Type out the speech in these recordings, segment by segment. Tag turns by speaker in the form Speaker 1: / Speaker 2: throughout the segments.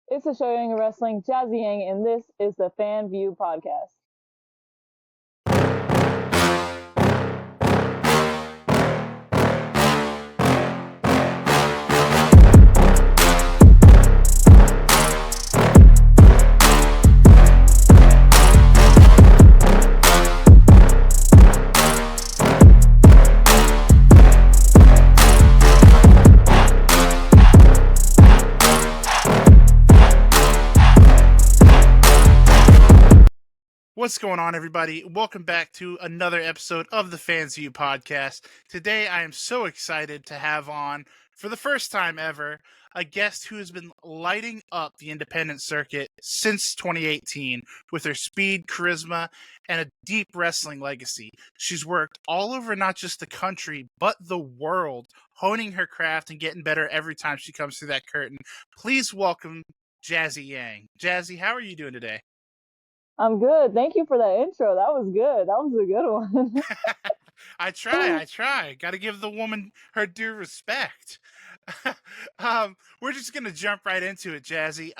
Speaker 1: It's a show young wrestling, Jazzy Yang, and this is the Fan View Podcast.
Speaker 2: What's going on, everybody? Welcome back to another episode of the Fans View Podcast. Today, I am so excited to have on, for the first time ever, a guest who has been lighting up the independent circuit since 2018 with her speed, charisma, and a deep wrestling legacy. She's worked all over not just the country, but the world, honing her craft and getting better every time she comes through that curtain. Please welcome Jazzy Yang. Jazzy, how are you doing today?
Speaker 1: I'm good. Thank you for that intro. That was good. That was a good one.
Speaker 2: I try. Got to give the woman her due respect. We're just gonna jump right into it, Jazzy.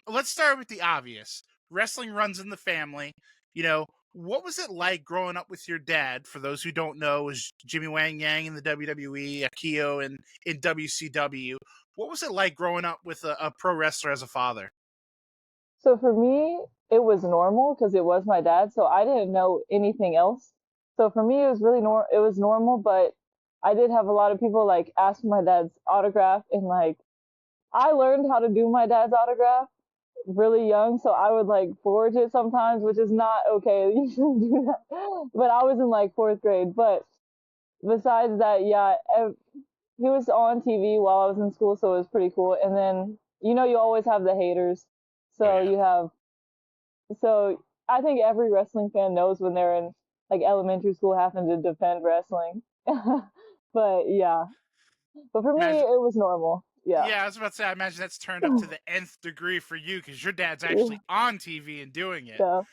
Speaker 2: Let's start with the obvious. Wrestling runs in the family. What was it like growing up with your dad? For those who don't know, was Jimmy Wang Yang in the WWE, Akio in WCW. What was it like growing up with a pro wrestler as a father?
Speaker 1: So for me, it was normal because it was my dad, so I didn't know anything else. So for me, it was really it was normal, but I did have a lot of people like ask for my dad's autograph, and like I learned how to do my dad's autograph really young, so I would like forge it sometimes, which is not okay. You shouldn't do that. But I was in like fourth grade. But besides that, yeah, he was on TV while I was in school, so it was pretty cool. And then you always have the haters.
Speaker 2: Oh
Speaker 1: So
Speaker 2: yeah.
Speaker 1: you have so I think every wrestling fan knows when they're in like elementary school having to defend wrestling. But yeah, but for me
Speaker 2: Imagine
Speaker 1: it was normal. Yeah.
Speaker 2: Yeah, I was about to say, I imagine that's turned up to the nth degree for you because your dad's
Speaker 1: Yeah.
Speaker 2: actually on TV and doing it.
Speaker 1: So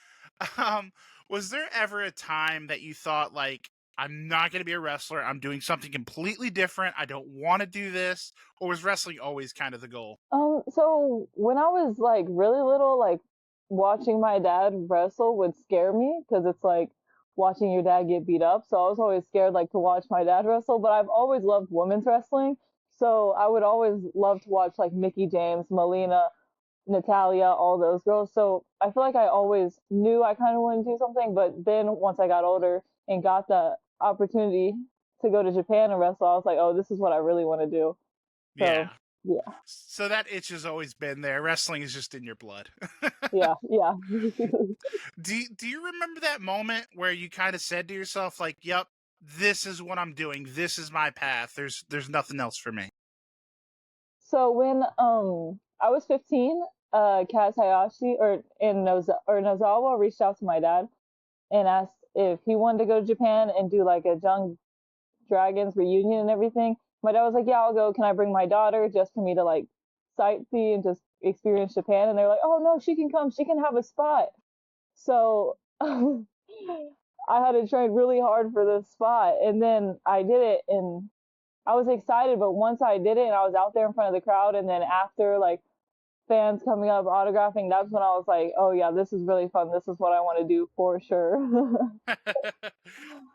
Speaker 2: Um, was there ever a time that you thought, like, I'm not going to be a wrestler, I'm doing something completely different, I don't want to do this? Or was wrestling always kind of the goal?
Speaker 1: so when I was like really little, like watching my dad wrestle would scare me because it's like watching your dad get beat up. So I was always scared like to watch my dad wrestle, but I've always loved women's wrestling. So I would always love to watch like Mickey James, Melina, Natalia, all those girls. So I feel like I always knew I kind of wanted to do something, but then once I got older and got the opportunity to go to Japan and wrestle, I was like, oh, this is what I really want to do.
Speaker 2: Yeah.
Speaker 1: So yeah,
Speaker 2: So that itch has always been there. Wrestling is just in your blood.
Speaker 1: yeah, yeah.
Speaker 2: Do you remember that moment where you kind of said to yourself, like, yep, this is what I'm doing, this is my path, there's nothing else for me?
Speaker 1: So when I was 15, Kaz Hayashi or Nozawa reached out to my dad and asked if he wanted to go to Japan and do like a Young Dragons reunion and everything. My dad was like, "Yeah, I'll go. Can I bring my daughter just for me to like sightsee and just experience Japan?" And they're like, "Oh no, she can come. She can have a spot." So I had to train really hard for this spot, and then I did it, and I was excited. But once I did it, and I was out there in front of the crowd, and then after like fans coming up autographing, that's when I was like, "Oh yeah, this is really fun. This is what I want to do for sure."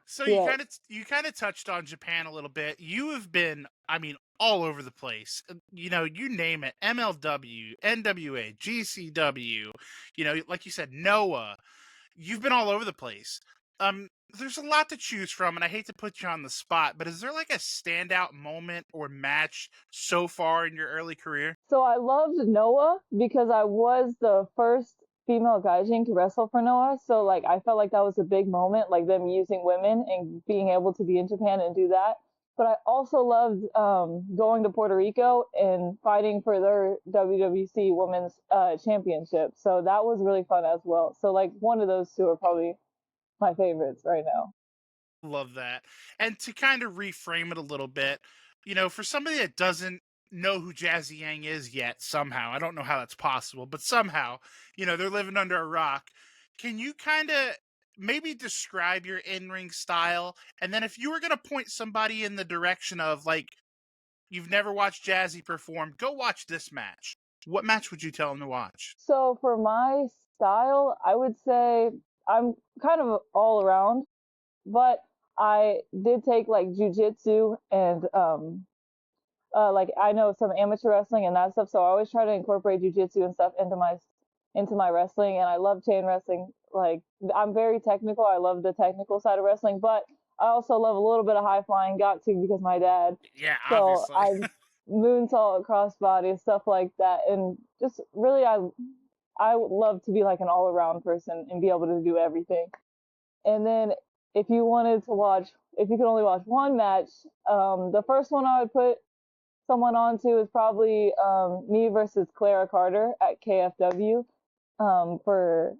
Speaker 2: So you
Speaker 1: Yeah.
Speaker 2: kind of you kind of touched on Japan a little bit. You have been, I mean, all over the place. You name it: MLW, NWA, GCW. Like you said, Noah. You've been all over the place. There's a lot to choose from, and I hate to put you on the spot, but is there like a standout moment or match so far in your early career?
Speaker 1: So I loved Noah because I was the first female gaijin to wrestle for Noah. So like I felt like that was a big moment, like them using women and being able to be in Japan and do that. But I also loved going to Puerto Rico and fighting for their WWC Women's Championship. So that was really fun as well. So like one of those two are probably my favorites right now.
Speaker 2: Love that. And to kind of reframe it a little bit, for somebody that doesn't know who Jazzy Yang is yet, somehow, I don't know how that's possible, but somehow, they're living under a rock. Can you kind of maybe describe your in ring style? And then if you were going to point somebody in the direction of, like, you've never watched Jazzy perform, go watch this match. what match would you tell him to watch?
Speaker 1: So for my style, I would say I'm kind of all around, but I did take like jujitsu and like I know some amateur wrestling and that stuff, so I always try to incorporate jujitsu and stuff into my wrestling, and I love chain wrestling. Like I'm very technical. I love the technical side of wrestling, but I also love a little bit of high flying. Got to because my dad.
Speaker 2: Yeah,
Speaker 1: So
Speaker 2: obviously.
Speaker 1: I moonsault, crossbody, stuff like that, and just really I would love to be like an all around person and be able to do everything. And then if you wanted to watch, if you could only watch one match, the first one I would put someone onto is probably me versus Clara Carter at KFW for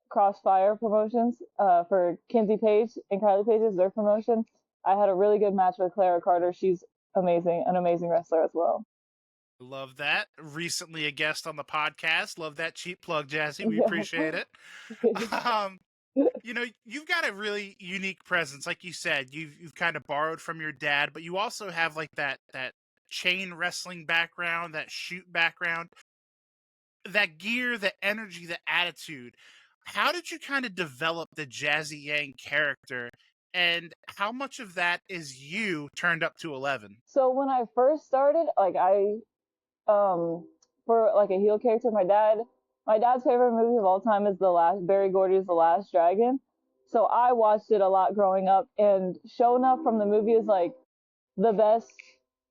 Speaker 1: Crossfire Promotions for Kinsey Page and Kylie Page's their promotion. I had a really good match with Clara Carter. She's amazing, an amazing wrestler as well.
Speaker 2: Love that. Recently a guest on the podcast. Love that cheap plug, Jazzy. We
Speaker 1: Yeah.
Speaker 2: appreciate it. Um, you've got a really unique presence, like you said. You've kind of borrowed from your dad, but you also have like that chain wrestling background, that shoot background, that gear, the energy, the attitude. How did you kind of develop the Jazzy Yang character, and how much of that is you turned up to 11?
Speaker 1: So when I first started, like for like a heel character, my dad's favorite movie of all time is the last Barry Gordy's The Last Dragon. So I watched it a lot growing up, and Shona from the movie is like the best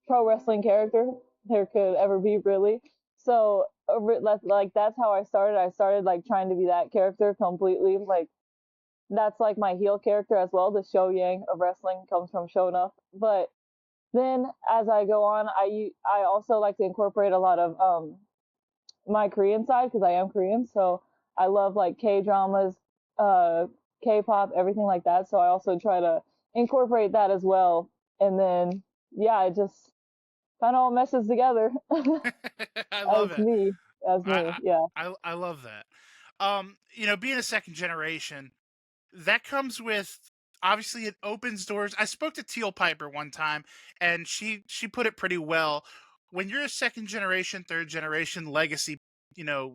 Speaker 1: pro wrestling character there could ever be, really. So that's how I started. I started like trying to be that character completely. Like that's like my heel character as well. The Show Yang of wrestling comes from Shona. But then as I go on, I also like to incorporate a lot of my Korean side because I am Korean. So I love like K dramas, uh, K-pop, everything like that. So I also try to incorporate that as well. And then yeah, it just kind of all meshes together
Speaker 2: I love
Speaker 1: as
Speaker 2: it.
Speaker 1: me, as me.
Speaker 2: I,
Speaker 1: Yeah.
Speaker 2: I love that. Being a second generation, that comes with, obviously, it opens doors. I spoke to Teal Piper one time, and she put it pretty well. When you're a second generation, third generation legacy,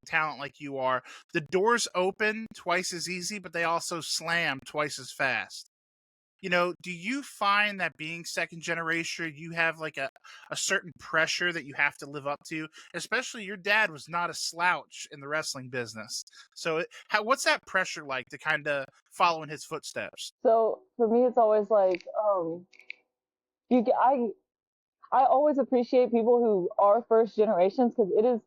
Speaker 2: talent like you are, the doors open twice as easy, but they also slam twice as fast. Do you find that being second generation, you have like a certain pressure that you have to live up to? Especially your dad was not a slouch in the wrestling business. So, what's that pressure like to kind of follow in his footsteps?
Speaker 1: So for me, it's always like you. I always appreciate people who are first generations because it is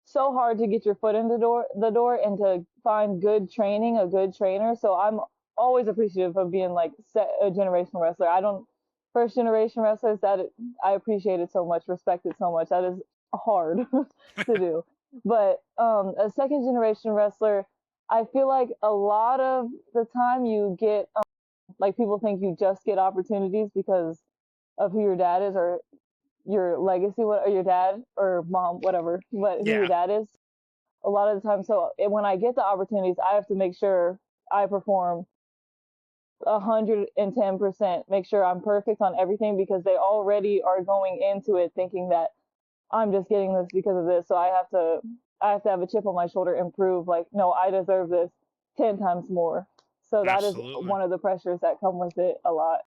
Speaker 1: so hard to get your foot in the door and to find good training, a good trainer. So I'm always appreciative of being like a generational wrestler. I don't first generation wrestlers I appreciate it so much, respect it so much. That is hard to do. But a second generation wrestler, I feel like a lot of the time you get like people think you just get opportunities because of who your dad is or your legacy, or your dad or mom, whatever, but who your
Speaker 2: Yeah,
Speaker 1: dad is a lot of the time. So when I get the opportunities, I have to make sure I perform 110%, make sure I'm perfect on everything because they already are going into it thinking that I'm just getting this because of this. So I have to have a chip on my shoulder and prove like, no, I deserve this 10 times more. So that is
Speaker 2: absolutely.
Speaker 1: one of the pressures that come with it a lot.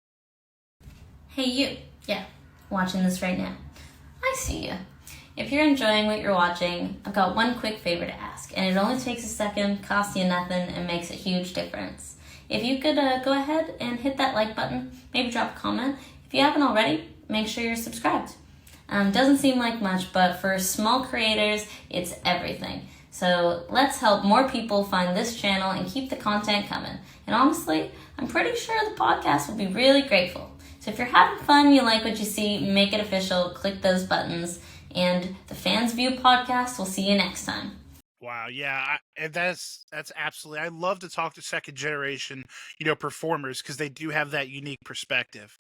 Speaker 3: Hey, you. Yeah, watching this right now. I see you. If you're enjoying what you're watching, I've got one quick favor to ask, and it only takes a second, costs you nothing, and makes a huge difference. If you could go ahead and hit that like button, maybe drop a comment. If you haven't already, make sure you're subscribed. Doesn't seem like much, but for small creators, it's everything. So let's help more people find this channel and keep the content coming. And honestly, I'm pretty sure the podcast will be really grateful. So if you're having fun, you like what you see, make it official, click those buttons, and the Fans View podcast, we'll see you next time.
Speaker 2: Wow, yeah, and that's absolutely. I love to talk to second generation, performers because they do have that unique perspective.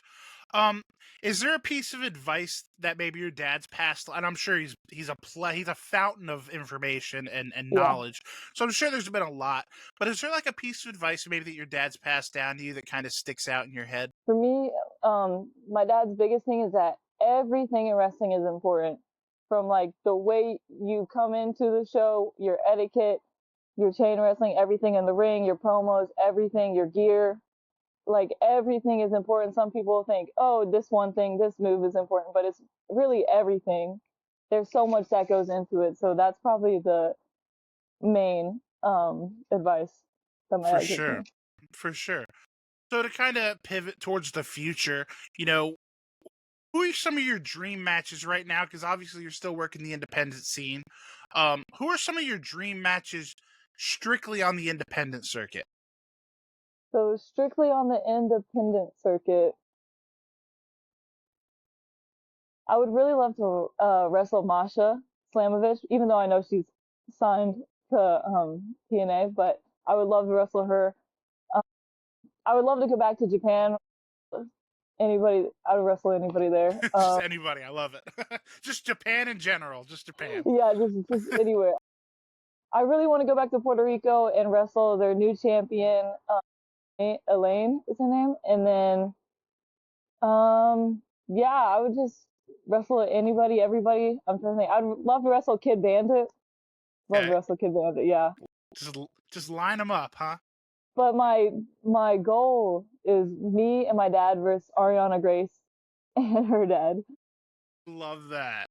Speaker 2: Um, is there a piece of advice that maybe your dad's passed? And I'm sure he's a fountain of information and
Speaker 1: Yeah.
Speaker 2: knowledge. So I'm sure there's been a lot. But is there like a piece of advice maybe that your dad's passed down to you that kind of sticks out in your head?
Speaker 1: For me, my dad's biggest thing is that everything in wrestling is important. from like the way you come into the show, your etiquette, your chain wrestling, everything in the ring, your promos, everything, your gear. Like everything is important. Some people think, oh, this one thing, this move is important, but it's really everything. There's so much that goes into it. So that's probably the main advice that my
Speaker 2: For
Speaker 1: dad gives
Speaker 2: sure.
Speaker 1: me.
Speaker 2: For sure. So to kind of pivot towards the future, who are some of your dream matches right now? Because obviously you're still working the independent scene. Who are some of your dream matches strictly on the independent circuit?
Speaker 1: So strictly on the independent circuit, I would really love to wrestle Masha Slamovich, even though I know she's signed to TNA, but I would love to wrestle her. Um, I would love to go back to Japan. Anybody, I would wrestle anybody there.
Speaker 2: Just anybody. I love it. Just Japan in general. Just Japan.
Speaker 1: Yeah, just anywhere. I really want to go back to Puerto Rico and wrestle their new champion, Elaine is her name, and then yeah, I would just wrestle anybody, everybody. I'm trying to think. I'd love to wrestle Kid Bandit. Love to
Speaker 2: Okay.
Speaker 1: wrestle Kid Bandit, yeah.
Speaker 2: Just line them up, huh?
Speaker 1: But my goal is me and my dad versus Ariana Grace and her dad.
Speaker 2: Love that.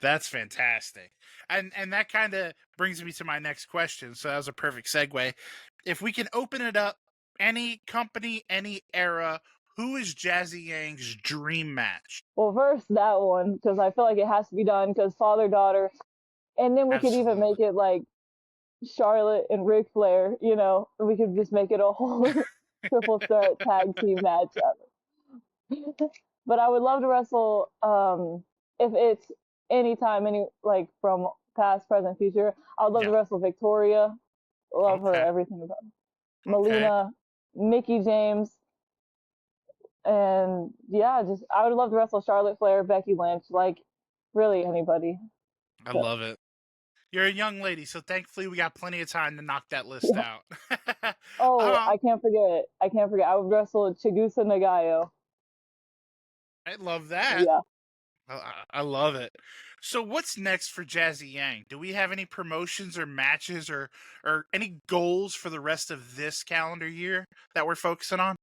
Speaker 2: That's fantastic. And that kind of brings me to my next question. So that was a perfect segue. If we can open it up, any company, any era, who is Jazzy Yang's dream match?
Speaker 1: Well, first that one because I feel like it has to be done because father daughter, and then we could even
Speaker 2: Absolutely.
Speaker 1: make it like Charlotte and Ric Flair. You know, we could just make it a whole triple threat tag team matchup. But I would love to wrestle if it's anytime, any like from past, present, future. I would love to
Speaker 2: Yeah.
Speaker 1: wrestle Victoria. Love her,
Speaker 2: Okay.
Speaker 1: everything about her.
Speaker 2: Okay.
Speaker 1: Melina, Mickey James, and yeah, just I would love to wrestle Charlotte Flair, Becky Lynch, like really anybody.
Speaker 2: I
Speaker 1: So,
Speaker 2: love it. You're a young lady, so thankfully we got plenty of time to knock that list
Speaker 1: yeah.
Speaker 2: out.
Speaker 1: Oh,
Speaker 2: um,
Speaker 1: I can't forget. I can't forget. I would wrestle Chigusa Nagayo.
Speaker 2: I love that.
Speaker 1: Yeah.
Speaker 2: I love it. So what's next for Jazzy Yang? Do we have any promotions or matches or any goals for the rest of this calendar year that we're focusing on?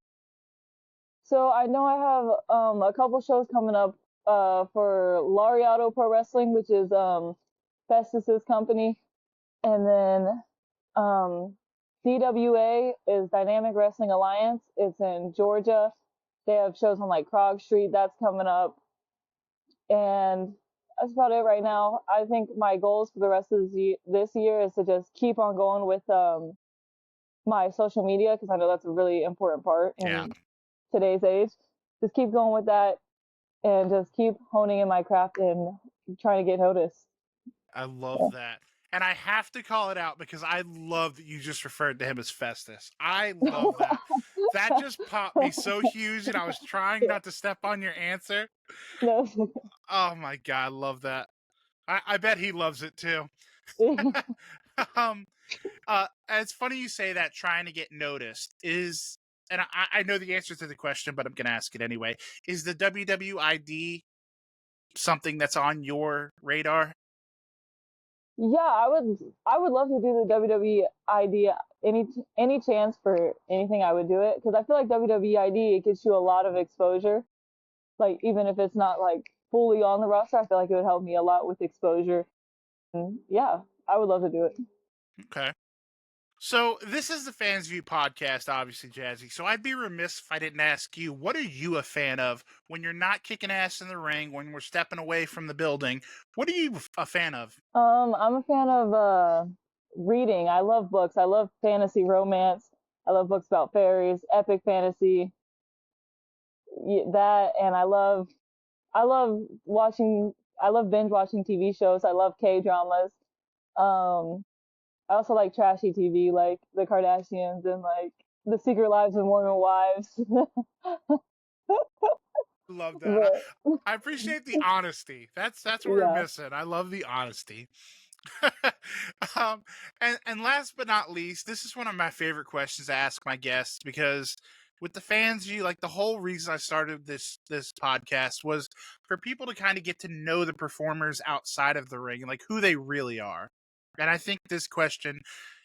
Speaker 1: So I know I have a couple shows coming up for Lariato Pro Wrestling, which is Festus's company, and then DWA is Dynamic Wrestling Alliance. It's in Georgia. They have shows on like Krog Street. That's coming up, and that's about it right now. I think my goals for the rest of this year is to just keep on going with my social media because I know that's a really important part
Speaker 2: Yeah,
Speaker 1: in today's age. Just keep going with that and just keep honing in my craft and trying to get noticed.
Speaker 2: I love
Speaker 1: Yeah.
Speaker 2: that. And I have to call it out because I love that you just referred to him as Festus. I love that. That just popped me so huge, and I was trying not to step on your answer.
Speaker 1: No.
Speaker 2: Oh my god, I love that. I bet he loves it too. um, it's funny you say that. Trying to get noticed is, and I know the answer to the question, but I'm gonna ask it anyway. Is the WWID something that's on your radar?
Speaker 1: Yeah, I would love to do the WWE ID any chance for anything I would do it because I feel like WWE ID it gets you a lot of exposure. Like even if it's not like fully on the roster, I feel like it would help me a lot with exposure. And yeah, I would love to do it.
Speaker 2: Okay. So this is the Fans View podcast, obviously, Jazzy. So I'd be remiss if I didn't ask you, what are you a fan of when you're not kicking ass in the ring, when we're stepping away from the building? What are you a fan of?
Speaker 1: I'm a fan of reading. I love books. I love fantasy romance. I love books about fairies, epic fantasy, that, and I love watching. I love binge watching TV shows. I love K dramas. Um, I also like trashy TV, like the Kardashians and like the Secret Lives of Mormon Wives.
Speaker 2: Love that.
Speaker 1: But
Speaker 2: I appreciate the honesty. That's what we're
Speaker 1: yeah,
Speaker 2: missing. I love the honesty. um, and last but not least, this is one of my favorite questions to ask my guests because with the fans view, like the whole reason I started this podcast was for people to kind of get to know the performers outside of the ring, like who they really are. And I think this question,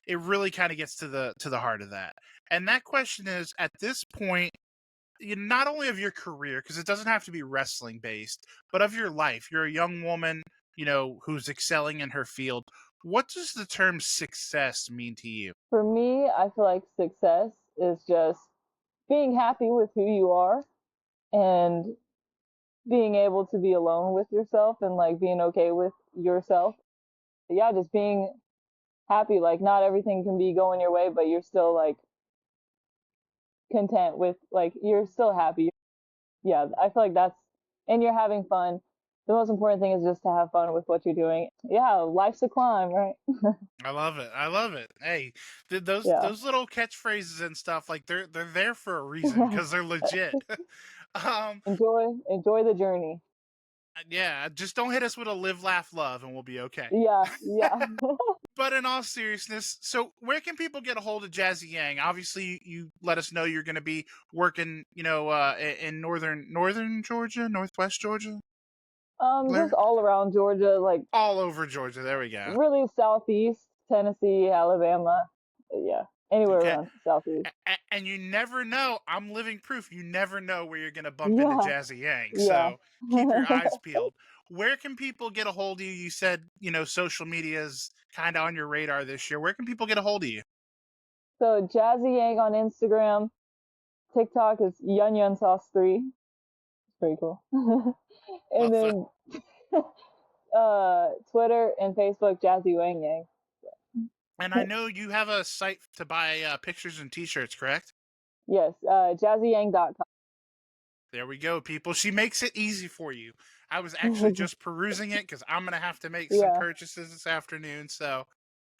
Speaker 2: it really kind of gets to the heart of that. And that question is, at this point, not only of your career, because it doesn't have to be wrestling based, but of your life. You're a young woman, who's excelling in her field. What does the term success mean to you?
Speaker 1: For me, I feel like success is just being happy with who you are and being able to be alone with yourself and like being okay with yourself. Yeah, just being happy. Like not everything can be going your way, but you're still like content with like you're still happy. Yeah, I feel like and you're having fun. The most important thing is just to have fun with what you're doing. Yeah, life's a climb, right?
Speaker 2: I love it. I love it. Hey, those
Speaker 1: Yeah.
Speaker 2: those little catchphrases and stuff, like they're there for a reason because they're legit.
Speaker 1: Enjoy the journey.
Speaker 2: Yeah, just don't hit us with a live, laugh, love, and we'll be okay.
Speaker 1: Yeah.
Speaker 2: But in all seriousness, so where can people get a hold of Jazzy Yang? Obviously, you let us know you're going to be working, in northern Georgia, northwest Georgia.
Speaker 1: Just all around Georgia, like
Speaker 2: all over Georgia. There we go.
Speaker 1: Really southeast, Tennessee, Alabama. Yeah, anywhere around southeast.
Speaker 2: And you never know. I'm living proof. You never know where you're going to bump into Jazzy Yang.
Speaker 1: Yeah.
Speaker 2: So keep your eyes peeled. Where can people get a hold of you? You said, social media is kind of on your radar this year. Where can people get a hold of you?
Speaker 1: So Jazzy Yang on Instagram. TikTok is Yun Yun Sauce 3. It's pretty cool. And then Twitter and Facebook, Jazzy Wang Yang.
Speaker 2: And I know you have a site to buy pictures and t-shirts, correct?
Speaker 1: Yes, jazzyang.com.
Speaker 2: There we go, people. She makes it easy for you. I was actually just perusing it because I'm going to have to make some purchases this afternoon. So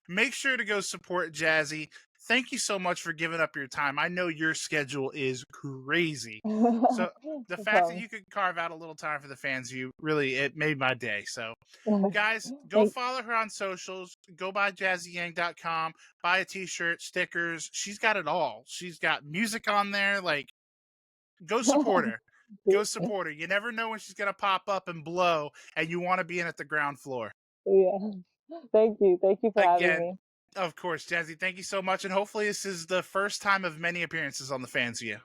Speaker 2: make sure to go support Jazzy. Thank you so much for giving up your time. I know your schedule is crazy. So the fact that you could carve out a little time for the fans, really, it made my day. So guys, go follow her on socials. Go buy jazzyang.com. Buy a t-shirt, stickers. She's got it all. She's got music on there. Like, go support her. Go support her. You never know when she's going to pop up and blow, and you want to be in at the ground floor.
Speaker 1: Yeah. Thank you. Thank you for having me.
Speaker 2: Of course, Jazzy. Thank you so much. And hopefully this is the first time of many appearances on The Fans View.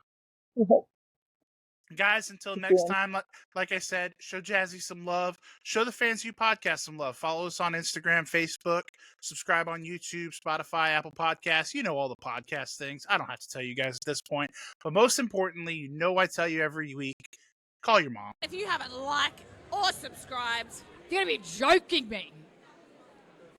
Speaker 2: Guys, until next time, like I said, show Jazzy some love. Show the Fans View podcast some love. Follow us on Instagram, Facebook. Subscribe on YouTube, Spotify, Apple Podcasts. You know all the podcast things. I don't have to tell you guys at this point. But most importantly, I tell you every week, call your mom.
Speaker 4: If you haven't liked or subscribed, you're going to be joking me.